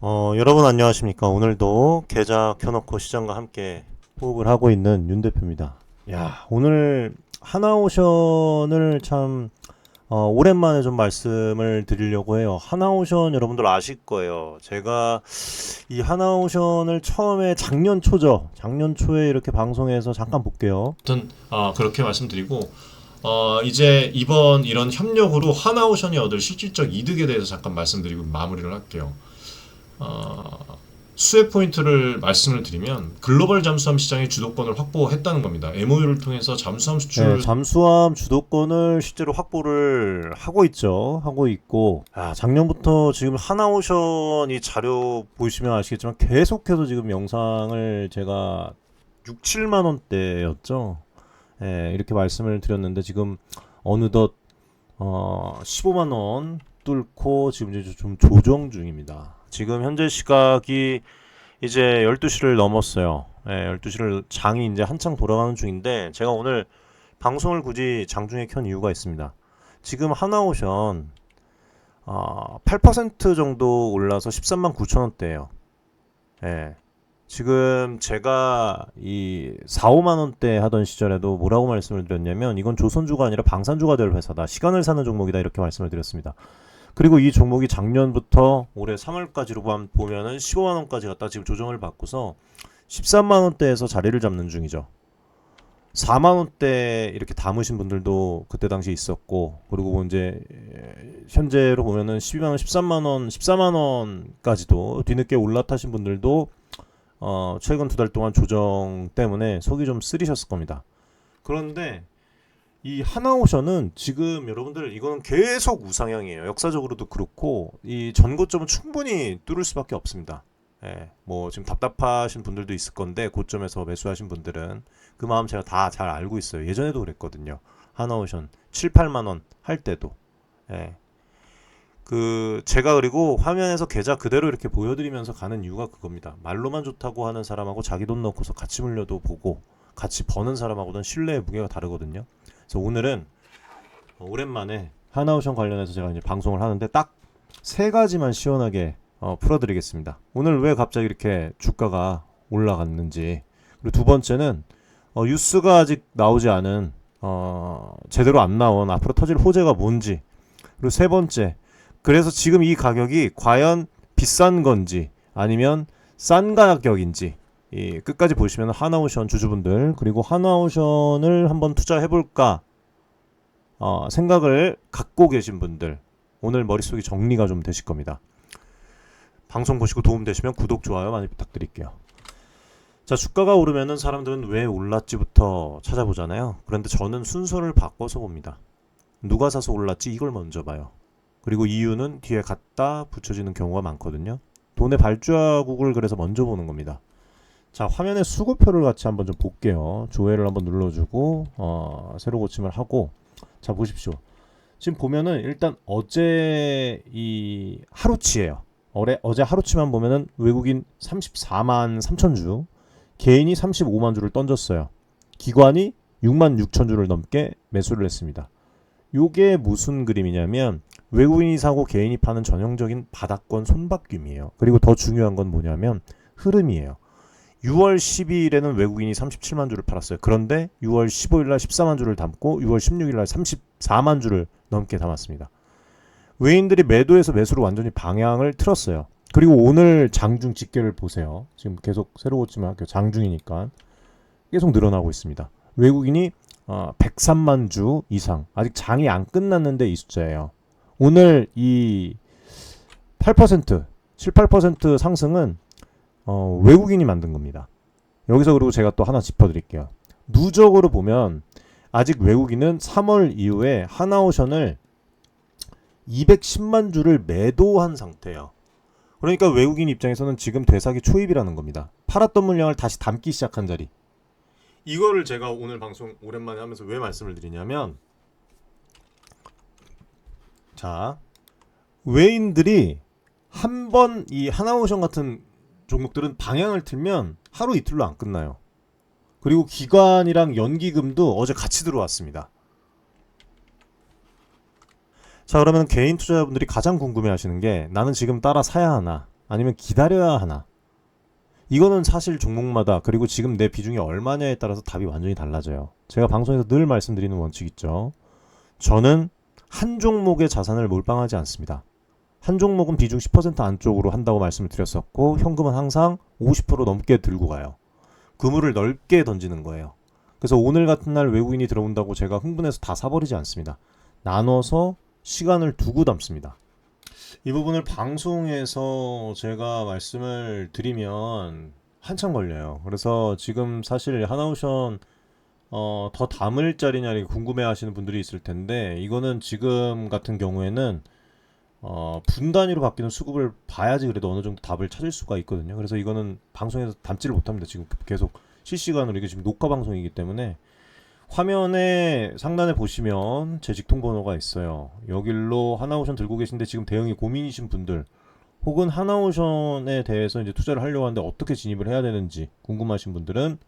여러분 안녕하십니까. 오늘도 계좌 켜놓고 시장과 함께 호흡을 하고 있는 윤 대표입니다. 야, 오늘 하나오션을 참 오랜만에 좀 말씀을 드리려고 해요. 하나오션 여러분들 아실 거예요. 제가 이 하나오션을 처음에 작년 초죠. 작년 초에 이렇게 방송에서 잠깐 볼게요. 아무튼 그렇게 말씀드리고 이제 이번 이런 협력으로 하나오션이 얻을 실질적 이득에 대해서 잠깐 말씀드리고 마무리를 할게요. 수혜 포인트를 말씀을 드리면 글로벌 잠수함 시장의 주도권을 확보했다는 겁니다. MOU를 통해서 잠수함 수출 네, 잠수함 주도권을 실제로 확보를 하고 있죠. 하고 있고, 작년부터 지금 하나오션 이 자료 보시면 아시겠지만 계속해서 지금 영상을 제가 6, 7만 원대였죠. 예, 이렇게 말씀을 드렸는데 지금 어느덧 15만 원 뚫고 지금 이제 좀 조정 중입니다. 지금 현재 시각이 이제 12시를 넘었어요. 예, 12시를 장이 이제 한창 돌아가는 중인데 제가 오늘 방송을 굳이 장중에 켠 이유가 있습니다. 지금 하나오션 8% 정도 올라서 13만 9천 원대예요. 예. 지금 제가 이 4, 5만 원대 하던 시절에도 뭐라고 말씀을 드렸냐면 이건 조선주가 아니라 방산주가 될 회사다. 시간을 사는 종목이다. 이렇게 말씀을 드렸습니다. 그리고 이 종목이 작년부터 올해 3월까지로 보면은 15만 원까지 갔다 지금 조정을 받고서 13만 원대에서 자리를 잡는 중이죠. 4만 원대 이렇게 담으신 분들도 그때 당시 있었고, 그리고 이제 현재로 보면은 12만 원, 13만 원, 14만 원까지도 뒤늦게 올라타신 분들도 최근 두 달 동안 조정 때문에 속이 좀 쓰리셨을 겁니다. 그런데 이 하나오션은 지금 여러분들 이거는 계속 우상향이에요. 역사적으로도 그렇고 이 전고점은 충분히 뚫을 수밖에 없습니다. 예, 뭐 지금 답답하신 분들도 있을 건데 고점에서 매수하신 분들은 그 마음 제가 다 잘 알고 있어요. 예전에도 그랬거든요. 하나오션 7, 8만 원 할 때도. 예. 제가 그리고 화면에서 계좌 그대로 이렇게 보여드리면서 가는 이유가 그겁니다. 말로만 좋다고 하는 사람하고 자기 돈 넣고서 같이 물려도 보고 같이 버는 사람하고는 신뢰의 무게가 다르거든요. 그래서 오늘은 오랜만에 하나오션 관련해서 제가 이제 방송을 하는데 딱 세 가지만 시원하게 풀어드리겠습니다. 오늘 왜 갑자기 이렇게 주가가 올라갔는지, 그리고 두 번째는 뉴스가 아직 나오지 않은 제대로 안 나온 앞으로 터질 호재가 뭔지, 그리고 세 번째, 그래서 지금 이 가격이 과연 비싼 건지 아니면 싼 가격인지 끝까지 보시면 하나오션 주주분들, 그리고 하나오션을 한번 투자해볼까 생각을 갖고 계신 분들, 오늘 머릿속이 정리가 좀 되실 겁니다. 방송 보시고 도움되시면 구독, 좋아요 많이 부탁드릴게요. 자, 주가가 오르면은 사람들은 왜 올랐지부터 찾아보잖아요. 그런데 저는 순서를 바꿔서 봅니다. 누가 사서 올랐지 이걸 먼저 봐요. 그리고 이유는 뒤에 갖다 붙여지는 경우가 많거든요. 돈의 발자국을 그래서 먼저 보는 겁니다. 자, 화면에 수급표를 같이 한번 좀 볼게요. 조회를 한번 눌러주고 세로 고침을 하고, 자 보십시오. 지금 보면은 일단 어제 이 하루치예요. 어제 하루치만 보면은 외국인 34만 3천 주, 개인이 35만 주를 던졌어요. 기관이 6만 6천 주를 넘게 매수를 했습니다. 요게 무슨 그림이냐면 외국인이 사고 개인이 파는 전형적인 바닥권 손바뀜이에요. 그리고 더 중요한 건 뭐냐면 흐름이에요. 6월 12일에는 외국인이 37만 주를 팔았어요. 그런데 6월 15일날 14만 주를 담고 6월 16일날 34만 주를 넘게 담았습니다. 외인들이 매도에서 매수로 완전히 방향을 틀었어요. 그리고 오늘 장중 집계를 보세요. 지금 계속 새로 고치면 장중이니까 계속 늘어나고 있습니다. 외국인이 103만 주 이상, 아직 장이 안 끝났는데 이 숫자예요. 오늘 이 8%, 7, 8% 상승은 외국인이 만든 겁니다. 여기서 그리고 제가 또 하나 짚어드릴게요. 누적으로 보면 아직 외국인은 3월 이후에 하나오션을 210만 주를 매도한 상태예요. 그러니까 외국인 입장에서는 지금 되사기 초입이라는 겁니다. 팔았던 물량을 다시 담기 시작한 자리. 이거를 제가 오늘 방송 오랜만에 하면서 왜 말씀을 드리냐면, 자, 외인들이 한 번 이 하나오션 같은 종목들은 방향을 틀면 하루 이틀로 안 끝나요. 그리고 기관이랑 연기금도 어제 같이 들어왔습니다. 자, 그러면 개인 투자자분들이 가장 궁금해 하시는 게 나는 지금 따라 사야 하나, 아니면 기다려야 하나? 이거는 사실 종목마다 그리고 지금 내 비중이 얼마냐에 따라서 답이 완전히 달라져요. 제가 방송에서 늘 말씀드리는 원칙 있죠. 저는 한 종목의 자산을 몰빵하지 않습니다. 한 종목은 비중 10% 안쪽으로 한다고 말씀을 드렸었고 현금은 항상 50% 넘게 들고 가요. 그물을 넓게 던지는 거예요. 그래서 오늘 같은 날 외국인이 들어온다고 제가 흥분해서 다 사버리지 않습니다. 나눠서 시간을 두고 담습니다. 이 부분을 방송에서 제가 말씀을 드리면 한참 걸려요. 그래서 지금 사실 하나오션 더 담을 자리냐 이렇게 궁금해하시는 분들이 있을 텐데 이거는 지금 같은 경우에는 분 단위로 바뀌는 수급을 봐야지 그래도 어느 정도 답을 찾을 수가 있거든요. 그래서 이거는 방송에서 담지를 못합니다. 지금 계속 실시간으로 이게 지금 녹화 방송이기 때문에 화면에 상단에 보시면 제 직통 번호가 있어요. 여길로 하나오션 들고 계신데 지금 대응이 고민이신 분들 혹은 하나오션에 대해서 이제 투자를 하려고 하는데 어떻게 진입을 해야 되는지 궁금하신 분들은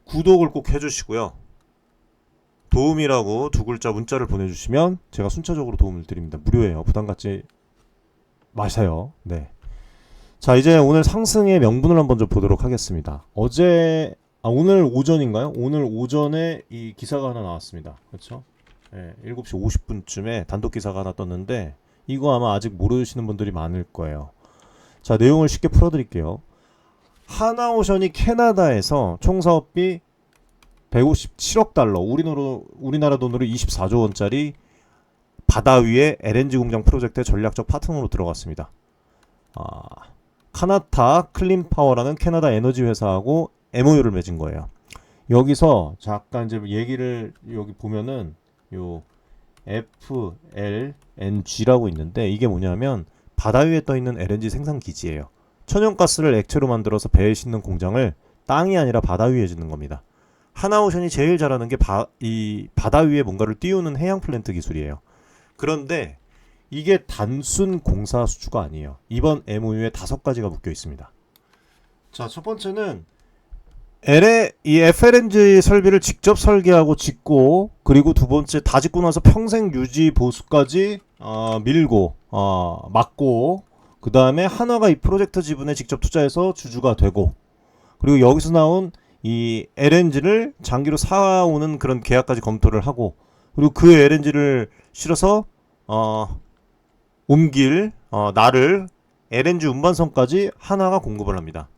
구독을 꼭 해주시고요. 도움이라고 두 글자 문자를 보내주시면 제가 순차적으로 도움을 드립니다. 무료예요. 부담 갖지 마세요. 네. 자, 이제 오늘 상승의 명분을 한번 좀 보도록 하겠습니다. 오늘 오전인가요? 오늘 오전에 이 기사가 하나 나왔습니다. 그렇죠? 네, 7시 50분쯤에 단독 기사가 하나 떴는데 이거 아마 아직 모르시는 분들이 많을 거예요. 자, 내용을 쉽게 풀어드릴게요. 하나오션이 캐나다에서 총 사업비 157억 달러, 우리나라 돈으로 24조 원짜리 바다 위에 LNG 공장 프로젝트의 전략적 파트너로 들어갔습니다. 카나타 클린파워라는 캐나다 에너지 회사하고 MOU를 맺은 거예요. 여기서 잠깐 이제 얘기를 여기 보면은 요 FLNG라고 있는데 이게 뭐냐면 바다 위에 떠 있는 LNG 생산 기지예요. 천연가스를 액체로 만들어서 배에 싣는 공장을 땅이 아니라 바다 위에 짓는 겁니다. 하나오션이 제일 잘하는 게 이 바다 위에 뭔가를 띄우는 해양 플랜트 기술이에요. 그런데 이게 단순 공사 수주가 아니에요. 이번 MOU에 5가지가 묶여 있습니다. 자, 첫 번째는 이 FLNG 설비를 직접 설계하고 짓고 그리고 두 번째 다 짓고 나서 평생 유지 보수까지 밀고 막고 그 다음에 한화가 이 프로젝트 지분에 직접 투자해서 주주가 되고 그리고 여기서 나온 이 LNG를 장기로 사오는 그런 계약까지 검토를 하고 그리고 그 LNG를 실어서 옮길 나를 LNG 운반선까지 한화가 공급을 합니다.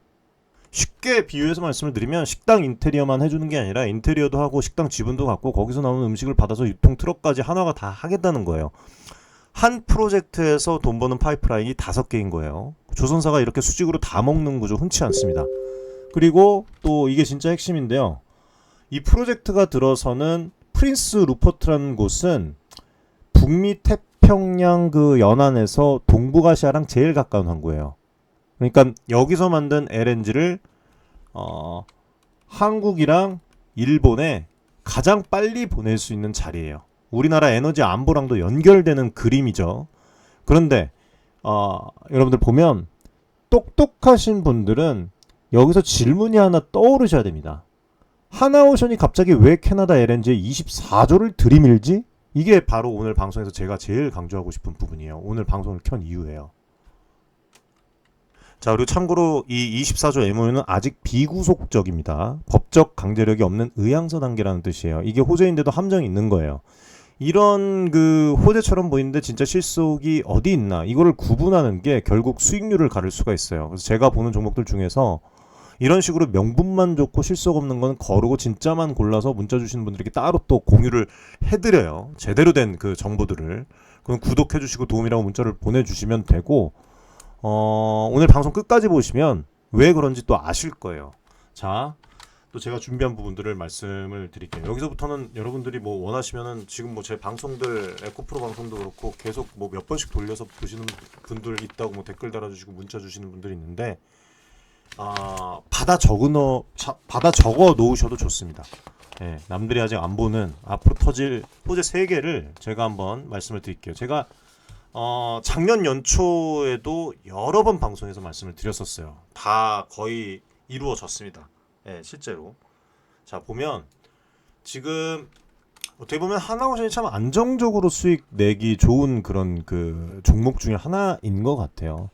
쉽게 비유해서 말씀을 드리면 식당 인테리어만 해주는 게 아니라 인테리어도 하고 식당 지분도 갖고 거기서 나오는 음식을 받아서 유통 트럭까지 한화가 다 하겠다는 거예요. 한 프로젝트에서 돈 버는 파이프라인이 5개인 거예요. 조선사가 이렇게 수직으로 다 먹는 구조 흔치 않습니다. 그리고 또 이게 진짜 핵심인데요. 이 프로젝트가 들어서는 프린스 루퍼트라는 곳은 북미 태평양 그 연안에서 동북아시아랑 제일 가까운 항구예요. 그러니까 여기서 만든 LNG를 한국이랑 일본에 가장 빨리 보낼 수 있는 자리예요. 우리나라 에너지 안보랑도 연결되는 그림이죠. 그런데 여러분들 보면 똑똑하신 분들은 여기서 질문이 하나 떠오르셔야 됩니다. 하나오션이 갑자기 왜 캐나다 LNG에 24조를 들이밀지? 이게 바로 오늘 방송에서 제가 제일 강조하고 싶은 부분이에요. 오늘 방송을 켠 이유예요. 자, 그리고 참고로 이 24조 MOU는 아직 비구속적입니다. 법적 강제력이 없는 의향서 단계라는 뜻이에요. 이게 호재인데도 함정이 있는 거예요. 이런 그 호재처럼 보이는데 진짜 실속이 어디 있나 이거를 구분하는 게 결국 수익률을 가를 수가 있어요. 그래서 제가 보는 종목들 중에서 이런 식으로 명분만 좋고 실속 없는 건 거르고 진짜만 골라서 문자 주시는 분들에게 따로 또 공유를 해드려요. 제대로 된 그 정보들을. 그럼 구독해주시고 도움이라고 문자를 보내주시면 되고 오늘 방송 끝까지 보시면 왜 그런지 또 아실 거예요. 자, 또 제가 준비한 부분들을 말씀을 드릴게요. 여기서부터는 여러분들이 뭐 원하시면은 지금 뭐 제 방송들 에코프로 방송도 그렇고 계속 뭐 몇 번씩 돌려서 보시는 분들 있다고 뭐 댓글 달아주시고 문자 주시는 분들이 있는데 받아 적어 놓으셔도 좋습니다. 예, 남들이 아직 안 보는 앞으로 터질 호재 3개를 제가 한번 말씀을 드릴게요. 제가 작년 연초에도 여러 번 방송에서 말씀을 드렸었어요. 다 거의 이루어졌습니다. 예, 실제로. 자, 보면 지금 어떻게 보면 하나오션이 참 안정적으로 수익 내기 좋은 그런 그 종목 중에 하나인 것 같아요.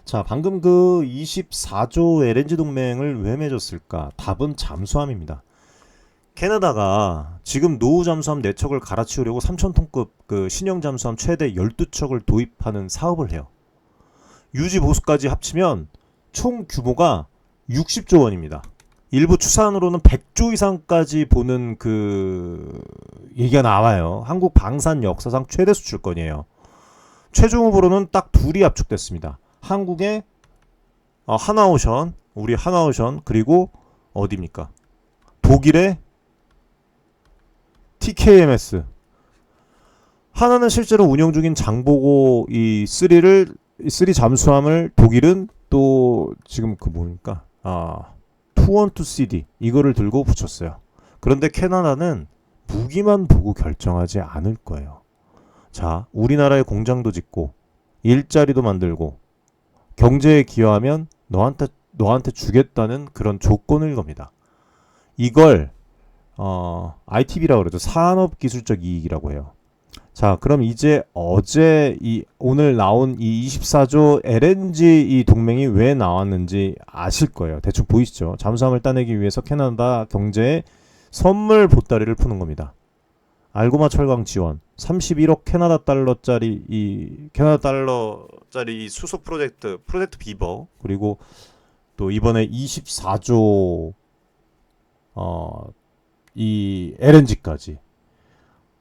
자, 방금 그 24조 LNG 동맹을 왜 맺었을까? 답은 잠수함입니다. 캐나다가 지금 노후 잠수함 4척을 갈아치우려고 3,000톤급 그 신형 잠수함 최대 12척을 도입하는 사업을 해요. 유지 보수까지 합치면 총 규모가 60조 원입니다. 일부 추산으로는 100조 이상까지 보는 그 얘기가 나와요. 한국 방산 역사상 최대 수출권이에요. 최종 후보로는 딱 둘이 압축됐습니다. 한국의 하나오션, 우리 하나오션, 그리고 어디입니까? 독일의 TKMS. 하나는 실제로 운영 중인 장보고 이 3 잠수함을 독일은 또 지금 그 뭡니까? 212CD 이거를 들고 붙였어요. 그런데 캐나다는 무기만 보고 결정하지 않을 거예요. 자, 우리나라의 공장도 짓고 일자리도 만들고 경제에 기여하면 너한테 주겠다는 그런 조건을 겁니다. 이걸 ITB라고 그러죠. 산업기술적 이익이라고 해요. 자, 그럼 이제 오늘 나온 이 24조 LNG 이 동맹이 왜 나왔는지 아실 거예요. 대충 보이시죠? 잠수함을 따내기 위해서 캐나다 경제에 선물 보따리를 푸는 겁니다. 알고마 철강 지원 31억 캐나다 달러짜리 이 수소 프로젝트 비버, 그리고 또 이번에 24조 이 LNG까지.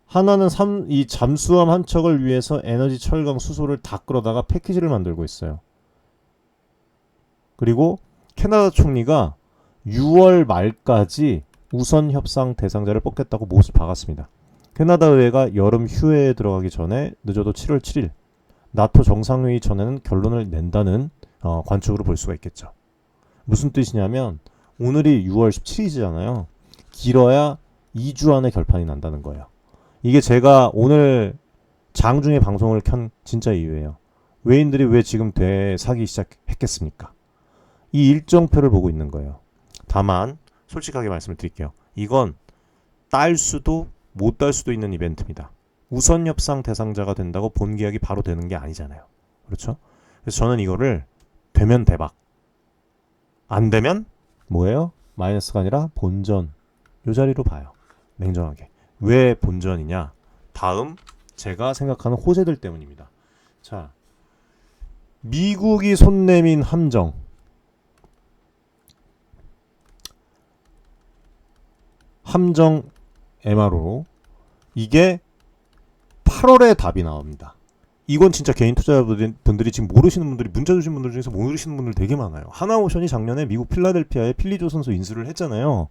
하나는 이 잠수함 한 척을 위해서 에너지, 철강, 수소를 다 끌어다가 패키지를 만들고 있어요. 그리고 캐나다 총리가 6월 말까지 우선 협상 대상자를 뽑겠다고 못을 박았습니다. 캐나다 의회가 여름 휴회에 들어가기 전에 늦어도 7월 7일 나토 정상회의 전에는 결론을 낸다는 관측으로 볼 수가 있겠죠. 무슨 뜻이냐면 오늘이 6월 17일이잖아요. 길어야 2주 안에 결판이 난다는 거예요. 이게 제가 오늘 장중에 방송을 켠 진짜 이유예요. 외인들이 왜 지금 사기 시작했겠습니까? 이 일정표를 보고 있는 거예요. 다만 솔직하게 말씀을 드릴게요. 이건 딸 수도 못 딸 수도 있는 이벤트입니다. 우선 협상 대상자가 된다고 본 계약이 바로 되는 게 아니잖아요. 그렇죠? 그래서 저는 이거를 되면 대박, 안 되면 뭐예요? 마이너스가 아니라 본전. 요 자리로 봐요. 냉정하게. 왜 본전이냐? 다음 제가 생각하는 호재들 때문입니다. 자, 미국이 손 내민 함정. 함정 MRO. 이게 8월에 답이 나옵니다. 이건 진짜 개인 투자자분들이 지금 모르시는 분들이, 문자 주신 분들 중에서 모르시는 분들 되게 많아요. 하나오션이 작년에 미국 필라델피아에 필리조선소 인수를 했잖아요.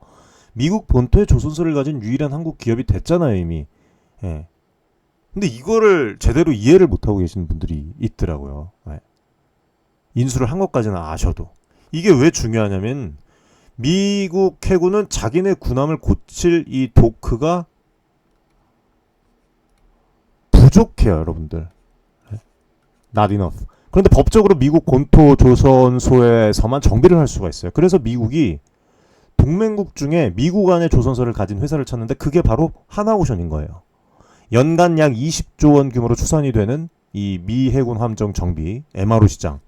미국 본토에 조선소를 가진 유일한 한국 기업이 됐잖아요, 이미. 예. 근데 이거를 제대로 이해를 못하고 계시는 분들이 있더라고요. 예. 인수를 한 것까지는 아셔도. 이게 왜 중요하냐면 미국 해군은 자기네 군함을 고칠 이 도크가 부족해요, 여러분들. Not enough. 그런데 법적으로 미국 본토 조선소에서만 정비를 할 수가 있어요. 그래서 미국이 동맹국 중에 미국 안에 조선소를 가진 회사를 찾는데 그게 바로 하나오션인 거예요. 연간 약 20조 원 규모로 추산이 되는 이 미 해군 함정 정비 MRO 시장.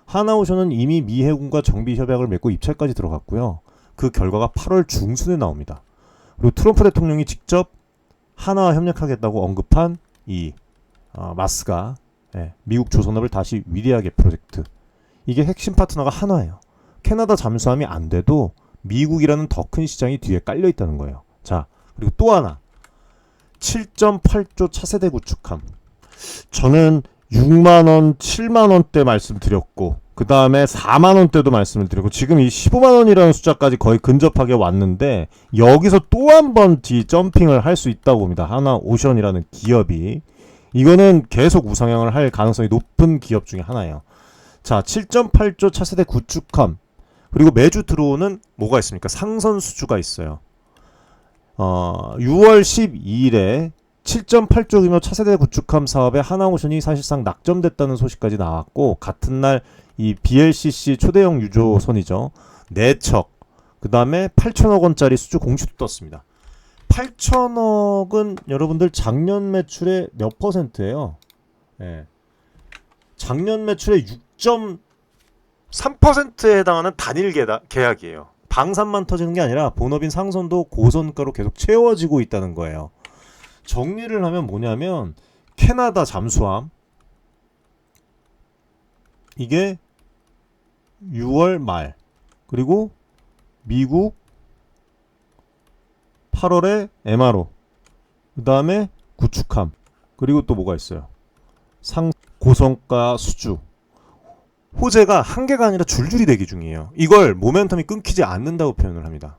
하나오션은 이미 미 해군과 정비 협약을 맺고 입찰까지 들어갔고요. 그 결과가 8월 중순에 나옵니다. 그리고 트럼프 대통령이 직접 하나와 협력하겠다고 언급한 이 마스가 미국 조선업을 다시 위대하게 프로젝트. 이게 핵심 파트너가 하나예요. 캐나다 잠수함이 안 돼도 미국이라는 더 큰 시장이 뒤에 깔려 있다는 거예요. 자, 그리고 또 하나. 7.8조 차세대 구축함. 저는 6만원, 7만원대 말씀드렸고, 그 다음에 4만원대도 말씀을 드렸고, 지금 이 15만원이라는 숫자까지 거의 근접하게 왔는데, 여기서 또 한 번 점핑을 할 수 있다고 봅니다. 하나오션이라는 기업이. 이거는 계속 우상향을 할 가능성이 높은 기업 중에 하나예요. 자, 7.8조 차세대 구축함. 그리고 매주 들어오는 뭐가 있습니까? 상선 수주가 있어요. 6월 12일에 7.8조 규모 차세대 구축함 사업에 하나오션이 사실상 낙점됐다는 소식까지 나왔고, 같은 날 이 BLCC 초대형 유조선이죠. 4척. 그 다음에 8천억 원짜리 수주 공시도 떴습니다. 8천억은 여러분들 작년 매출의 몇 %예요? 예. 작년 매출의 3%에 해당하는 단일 계약이에요. 방산만 터지는 게 아니라 본업인 상선도 고선가로 계속 채워지고 있다는 거예요. 정리를 하면 뭐냐면 캐나다 잠수함 이게 6월 말 그리고 미국 8월에 MRO 그 다음에 구축함 그리고 또 뭐가 있어요. 고성가 수주 호재가 한 개가 아니라 줄줄이 대기 중이에요. 이걸 모멘텀이 끊기지 않는다고 표현을 합니다.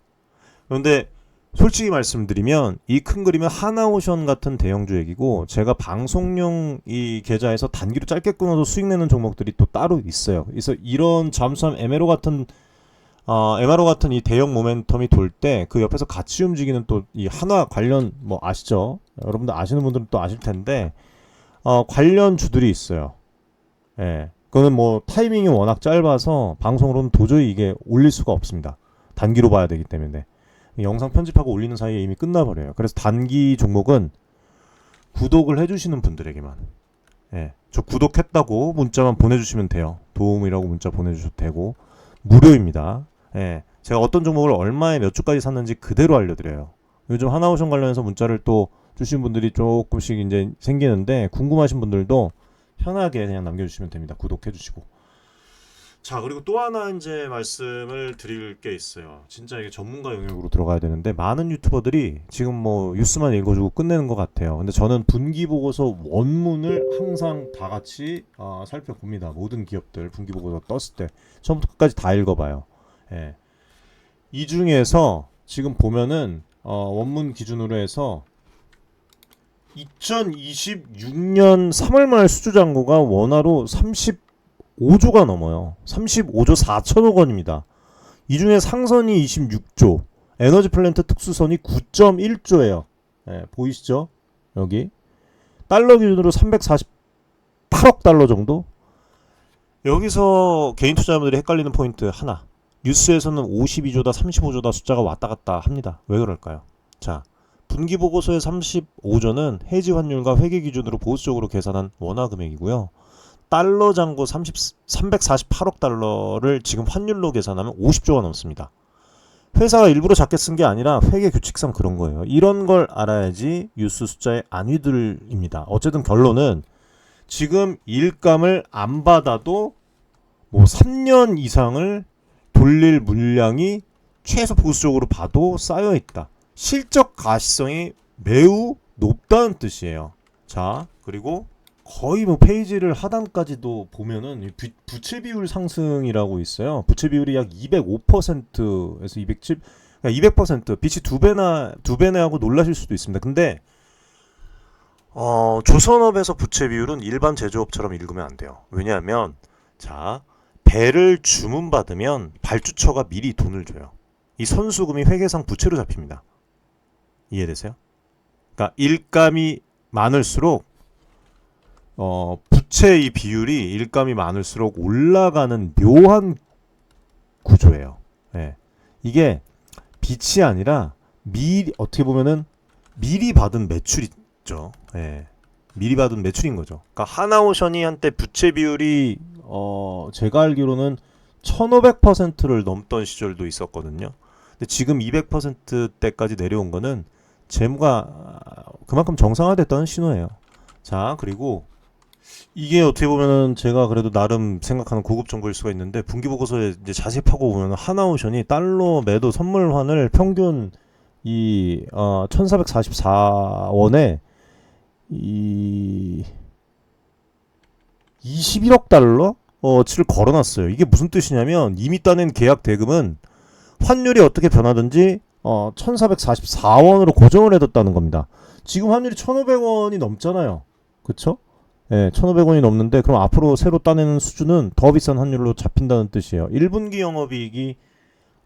그런데 솔직히 말씀드리면 이 큰 그림은 하나오션 같은 대형주 얘기고 제가 방송용 이 계좌에서 단기로 짧게 끊어서 수익 내는 종목들이 또 따로 있어요. 그래서 이런 잠수함 MRO 같은 이 대형 모멘텀이 돌 때 그 옆에서 같이 움직이는 또 이 하나 관련 뭐 아시죠? 여러분들 아시는 분들은 또 아실 텐데 관련 주들이 있어요. 예. 그거는 뭐 타이밍이 워낙 짧아서 방송으로는 도저히 이게 올릴 수가 없습니다. 단기로 봐야 되기 때문에. 영상 편집하고 올리는 사이에 이미 끝나버려요. 그래서 단기 종목은 구독을 해주시는 분들에게만 저 구독했다고 문자만 보내주시면 돼요. 도움이라고 문자 보내주셔도 되고 무료입니다. 제가 어떤 종목을 얼마에 몇 주까지 샀는지 그대로 알려드려요. 요즘 하나오션 관련해서 문자를 또 주신 분들이 조금씩 이제 생기는데 궁금하신 분들도 편하게 그냥 남겨주시면 됩니다. 구독해주시고. 자, 그리고 또 하나 이제 말씀을 드릴 게 있어요. 진짜 이게 전문가 영역으로 들어가야 되는데 많은 유튜버들이 지금 뭐 뉴스만 읽어주고 끝내는 것 같아요. 근데 저는 분기 보고서 원문을 항상 다 같이 살펴봅니다. 모든 기업들 분기 보고서 떴을 때 처음부터 끝까지 다 읽어봐요. 이 중에서 지금 보면은 원문 기준으로 해서 2026년 3월 말 수주 잔고가 원화로 35조가 넘어요. 35조 4천억 원입니다. 이 중에 상선이 26조, 에너지 플랜트 특수선이 9.1조예요. 보이시죠? 여기 달러 기준으로 348억 달러 정도. 여기서 개인 투자자분들이 헷갈리는 포인트 하나. 뉴스에서는 52조다, 35조다 숫자가 왔다 갔다 합니다. 왜 그럴까요? 자, 분기 보고서의 35조는 해지 환율과 회계 기준으로 보수적으로 계산한 원화 금액이고요. 달러 잔고 348억 달러를 지금 환율로 계산하면 50조가 넘습니다. 회사가 일부러 작게 쓴 게 아니라 회계 규칙상 그런 거예요. 이런 걸 알아야지 뉴스 숫자에 안 휘둘립니다. 어쨌든 결론은 지금 일감을 안 받아도 뭐 3년 이상을 돌릴 물량이 최소 보수적으로 봐도 쌓여 있다. 실적 가시성이 매우 높다는 뜻이에요. 자, 그리고 거의 뭐 페이지를 하단까지도 보면은 부채 비율 상승이라고 있어요. 부채 비율이 약 205%에서 207, 그러니까 200%, 빛이 두 배네 하고 놀라실 수도 있습니다. 근데 조선업에서 부채 비율은 일반 제조업처럼 읽으면 안 돼요. 왜냐하면 자, 배를 주문받으면 발주처가 미리 돈을 줘요. 이 선수금이 회계상 부채로 잡힙니다. 이해되세요? 그러니까 일감이 많을수록 부채 이 비율이 일감이 많을수록 올라가는 묘한 구조예요. 이게 빚이 아니라 어떻게 보면은 미리 받은 매출이죠. 미리 받은 매출인 거죠. 그러니까 하나오션이 한때 부채 비율이 제가 알기로는 1500%를 넘던 시절도 있었거든요. 근데 지금 200%대까지 내려온 거는 재무가 그만큼 정상화됐다는 신호예요. 자, 그리고 이게 어떻게 보면은 제가 그래도 나름 생각하는 고급 정보일 수가 있는데 분기 보고서에 이제 자세히 파고 보면 하나오션이 달러 매도 선물환을 평균 이 1444원에 이 21억 달러 치를 걸어놨어요. 이게 무슨 뜻이냐면 이미 따낸 계약 대금은 환율이 어떻게 변하든지 1444원으로 고정을 해뒀다는 겁니다. 지금 환율이 1500원이 넘잖아요. 그쵸? 1500원이 넘는데 그럼 앞으로 새로 따내는 수준은 더 비싼 환율로 잡힌다는 뜻이에요. 1분기 영업이익이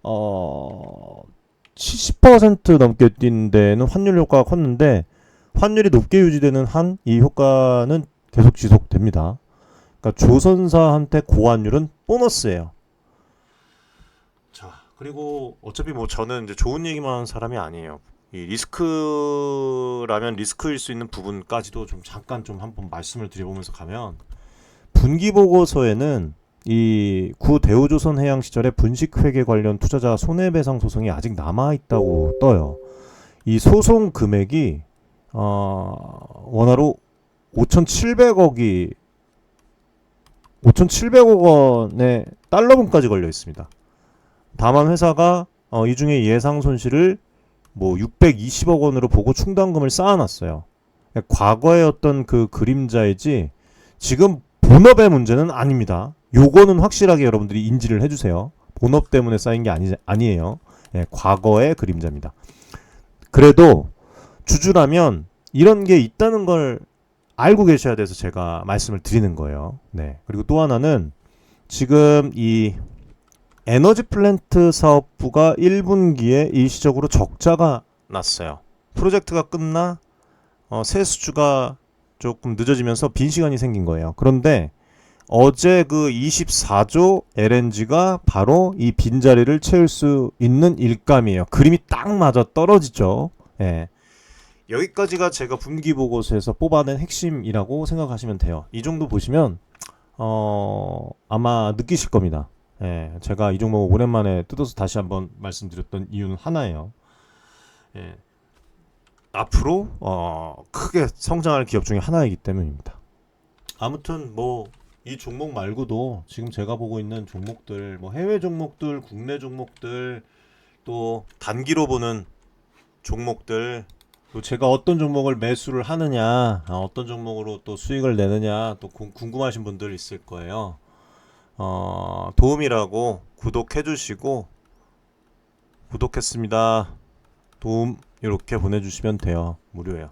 70% 넘게 뛴 데는 환율 효과가 컸는데 환율이 높게 유지되는 한 이 효과는 계속 지속됩니다. 그러니까 조선사한테 고환율은 보너스예요. 자, 그리고 어차피 뭐 저는 이제 좋은 얘기만 하는 사람이 아니에요. 이 리스크라면 리스크일 수 있는 부분까지도 좀 잠깐 좀 한번 말씀을 드려보면서 가면 분기 보고서에는 이 구 대우조선해양 시절에 분식회계 관련 투자자 손해배상 소송이 아직 남아 있다고 떠요. 이 소송 금액이 원화로 5,700억 원의 달러분까지 걸려 있습니다. 다만 회사가 이 중에 예상 손실을 뭐 620억 원으로 보고 충당금을 쌓아놨어요. 과거의 어떤 그 그림자이지 지금 본업의 문제는 아닙니다. 요거는 확실하게 여러분들이 인지를 해주세요. 본업 때문에 쌓인 게 아니에요. 예, 과거의 그림자입니다. 그래도 주주라면 이런 게 있다는 걸 알고 계셔야 돼서 제가 말씀을 드리는 거예요. 네. 그리고 또 하나는 지금 이 에너지 플랜트 사업부가 1분기에 일시적으로 적자가 났어요. 프로젝트가 끝나 세수주가 조금 늦어지면서 빈 시간이 생긴 거예요. 그런데 어제 그 24조 LNG가 바로 이 빈자리를 채울 수 있는 일감이에요. 그림이 딱 맞아 떨어지죠. 예. 여기까지가 제가 분기 보고서에서 뽑아낸 핵심이라고 생각하시면 돼요. 이 정도 보시면 아마 느끼실 겁니다. 예. 제가 이 종목 오랜만에 뜯어서 다시 한번 말씀드렸던 이유는 하나예요. 예. 앞으로 크게 성장할 기업 중에 하나이기 때문입니다. 아무튼 뭐 이 종목 말고도 지금 제가 보고 있는 종목들, 뭐 해외 종목들, 국내 종목들, 또 단기로 보는 종목들, 또 제가 어떤 종목을 매수를 하느냐, 어떤 종목으로 또 수익을 내느냐, 또 궁금하신 분들 있을 거예요. 도움이라고 구독해주시고, 구독했습니다. 도움 이렇게 보내주시면 돼요. 무료예요.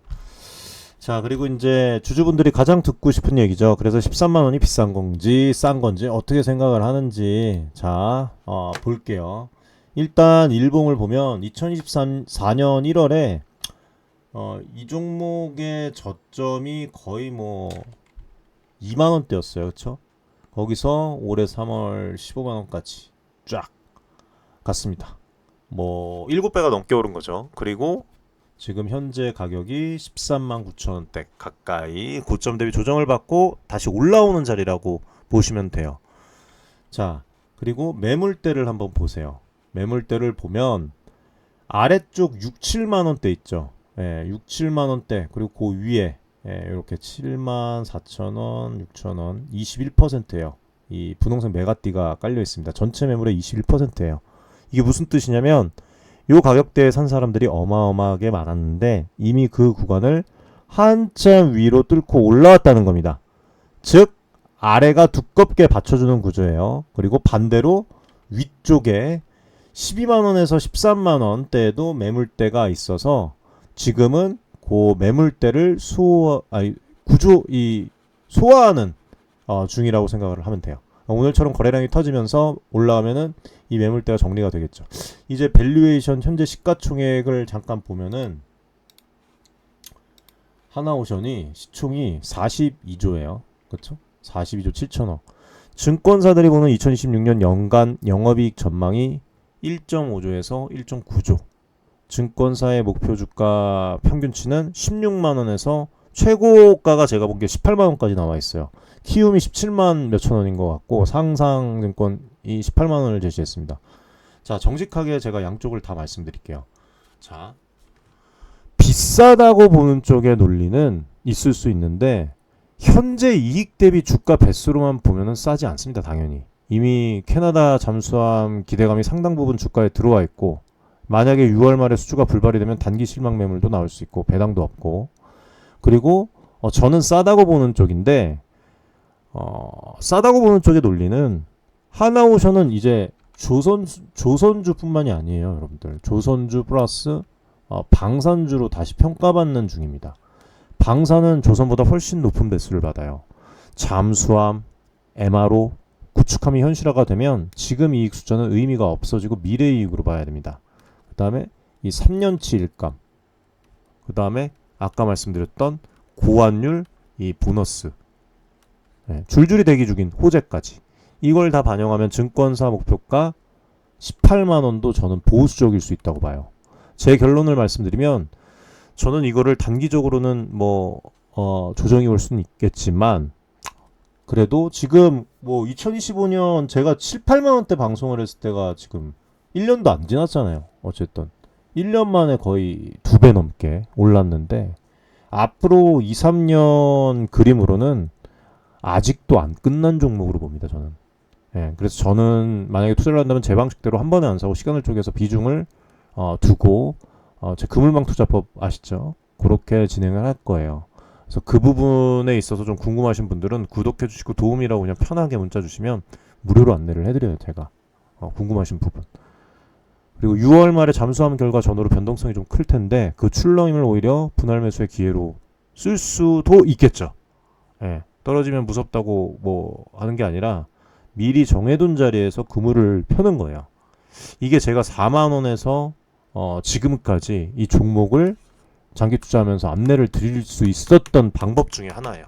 자, 그리고 이제 주주분들이 가장 듣고 싶은 얘기죠. 그래서 13만 원이 비싼 건지 싼 건지 어떻게 생각을 하는지 자 볼게요. 일단 일봉을 보면 2024년 1월에 이 종목의 저점이 거의 뭐 2만 원대였어요. 그렇죠? 거기서 올해 3월 15만 원까지 쫙 갔습니다. 뭐 7배가 넘게 오른 거죠. 그리고 지금 현재 가격이 13만 9천 원대 가까이 고점 대비 조정을 받고 다시 올라오는 자리라고 보시면 돼요. 자, 그리고 매물대를 한번 보세요. 매물대를 보면 아래쪽 6, 7만 원대 있죠. 예, 6, 7만 원대. 그리고 그 위에 이렇게 7만 4천 원, 6천 원, 21%예요. 이 부동산 메가띠가 깔려 있습니다. 전체 매물의 21%예요. 이게 무슨 뜻이냐면 요 가격대에 산 사람들이 어마어마하게 많았는데 이미 그 구간을 한참 위로 뚫고 올라왔다는 겁니다. 즉 아래가 두껍게 받쳐주는 구조예요. 그리고 반대로 위쪽에 12만원에서 13만원대에도 매물대가 있어서 지금은 그 매물대를 소화하는 중이라고 생각을 하면 돼요. 오늘처럼 거래량이 터지면서 올라가면은 이 매물대가 정리가 되겠죠. 이제 밸류에이션 현재 시가총액을 잠깐 보면은 하나오션이 시총이 42조예요. 그렇죠? 42조 7천억. 증권사들이 보는 2026년 연간 영업이익 전망이 1.5조에서 1.9조. 증권사의 목표 주가 평균치는 16만 원에서 최고가가 제가 본 게 18만 원까지 나와 있어요. 키움이 17만 몇천 원인 것 같고 상상증권이 18만 원을 제시했습니다. 자, 정직하게 제가 양쪽을 다 말씀드릴게요. 자, 비싸다고 보는 쪽의 논리는 있을 수 있는데 현재 이익 대비 주가 배수로만 보면은 싸지 않습니다. 당연히 이미 캐나다 잠수함 기대감이 상당 부분 주가에 들어와 있고 만약에 6월 말에 수주가 불발이 되면 단기 실망 매물도 나올 수 있고 배당도 없고 그리고 저는 싸다고 보는 쪽인데 싸다고 보는 쪽의 논리는 하나오션은 이제 조선주뿐만이 아니에요, 여러분들. 조선주 플러스 방산주로 다시 평가받는 중입니다. 방산은 조선보다 훨씬 높은 배수를 받아요. 잠수함, MRO, 구축함이 현실화가 되면 지금 이익 숫자는 의미가 없어지고 미래 이익으로 봐야 됩니다. 그 다음에 이 3년치 일감, 그 다음에 아까 말씀드렸던 고환율, 이 보너스, 줄줄이 대기 중인 호재까지 이걸 다 반영하면 증권사 목표가 18만원도 저는 보수적일 수 있다고 봐요. 제 결론을 말씀드리면 저는 이거를 단기적으로는 조정이 올 수는 있겠지만 그래도 지금 뭐 2025년 제가 7, 8만 원대 방송을 했을 때가 지금 1년도 안 지났잖아요. 어쨌든 1년 만에 거의 2배 넘게 올랐는데 앞으로 2, 3년 그림으로는 아직도 안 끝난 종목으로 봅니다, 저는. 예, 그래서 저는 만약에 투자를 한다면 제 방식대로 한 번에 안 사고 시간을 쪼개서 비중을 두고 제 그물망 투자법 아시죠? 그렇게 진행을 할 거예요. 그래서 그 부분에 있어서 좀 궁금하신 분들은 구독해 주시고 도움이라고 그냥 편하게 문자 주시면 무료로 안내를 해드려요, 제가. 궁금하신 부분. 그리고 6월 말에 잠수함 결과 전후로 변동성이 좀 클 텐데 그 출렁임을 오히려 분할 매수의 기회로 쓸 수도 있겠죠. 예, 떨어지면 무섭다고 뭐 하는 게 아니라 미리 정해둔 자리에서 그물을 펴는 거예요. 이게 제가 4만 원에서 지금까지 이 종목을 장기 투자하면서 안내를 드릴 수 있었던 방법 중에 하나예요.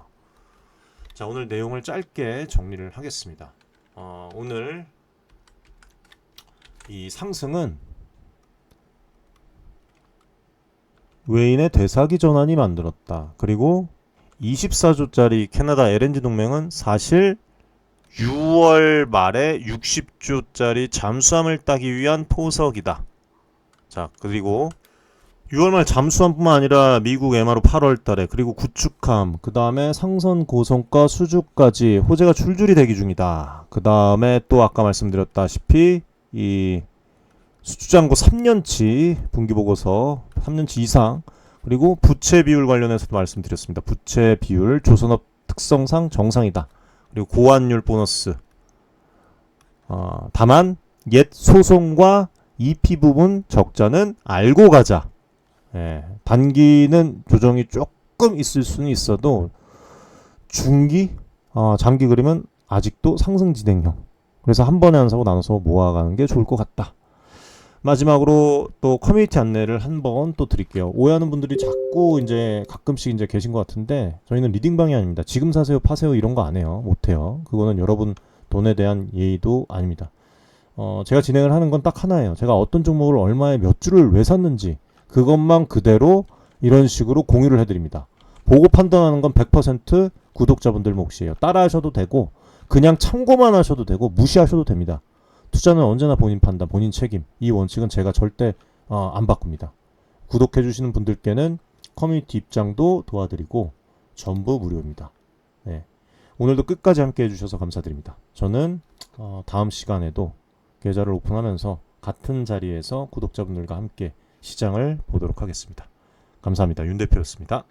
자, 오늘 내용을 짧게 정리를 하겠습니다. 오늘 이 상승은 외인의 되사기 전환이 만들었다. 그리고 24조짜리 캐나다 LNG 동맹은 사실 6월 말에 60조짜리 잠수함을 따기 위한 포석이다. 자, 그리고 6월 말 잠수함뿐만 아니라 미국 MRO 8월 달에 그리고 구축함, 그 다음에 상선 고성가 수주까지 호재가 줄줄이 대기 중이다. 그 다음에 또 아까 말씀드렸다시피 이 수주잔고 3년치 분기보고서 3년치 이상 그리고 부채 비율 관련해서도 말씀드렸습니다. 부채 비율 조선업 특성상 정상이다. 그리고 고환율 보너스. 다만 옛 소송과 EP 부분 적자는 알고 가자. 예, 단기는 조정이 조금 있을 수는 있어도 중기, 장기 그림은 아직도 상승 진행형. 그래서 한 번에 안 사고 나눠서 모아가는 게 좋을 것 같다. 마지막으로 또 커뮤니티 안내를 한 번 또 드릴게요. 오해하는 분들이 자꾸 이제 가끔씩 이제 계신 것 같은데 저희는 리딩방이 아닙니다. 지금 사세요, 파세요 이런 거 안 해요. 못 해요. 그거는 여러분 돈에 대한 예의도 아닙니다. 제가 진행을 하는 건 딱 하나예요. 제가 어떤 종목을 얼마에 몇 주를 왜 샀는지 그것만 그대로 이런 식으로 공유를 해드립니다. 보고 판단하는 건 100% 구독자분들 몫이에요. 따라 하셔도 되고 그냥 참고만 하셔도 되고 무시하셔도 됩니다. 투자는 언제나 본인 판단, 본인 책임. 이 원칙은 제가 절대 안 바꿉니다. 구독해주시는 분들께는 커뮤니티 입장도 도와드리고 전부 무료입니다. 네. 오늘도 끝까지 함께 해주셔서 감사드립니다. 저는 다음 시간에도 계좌를 오픈하면서 같은 자리에서 구독자분들과 함께 시장을 보도록 하겠습니다. 감사합니다. 윤 대표였습니다.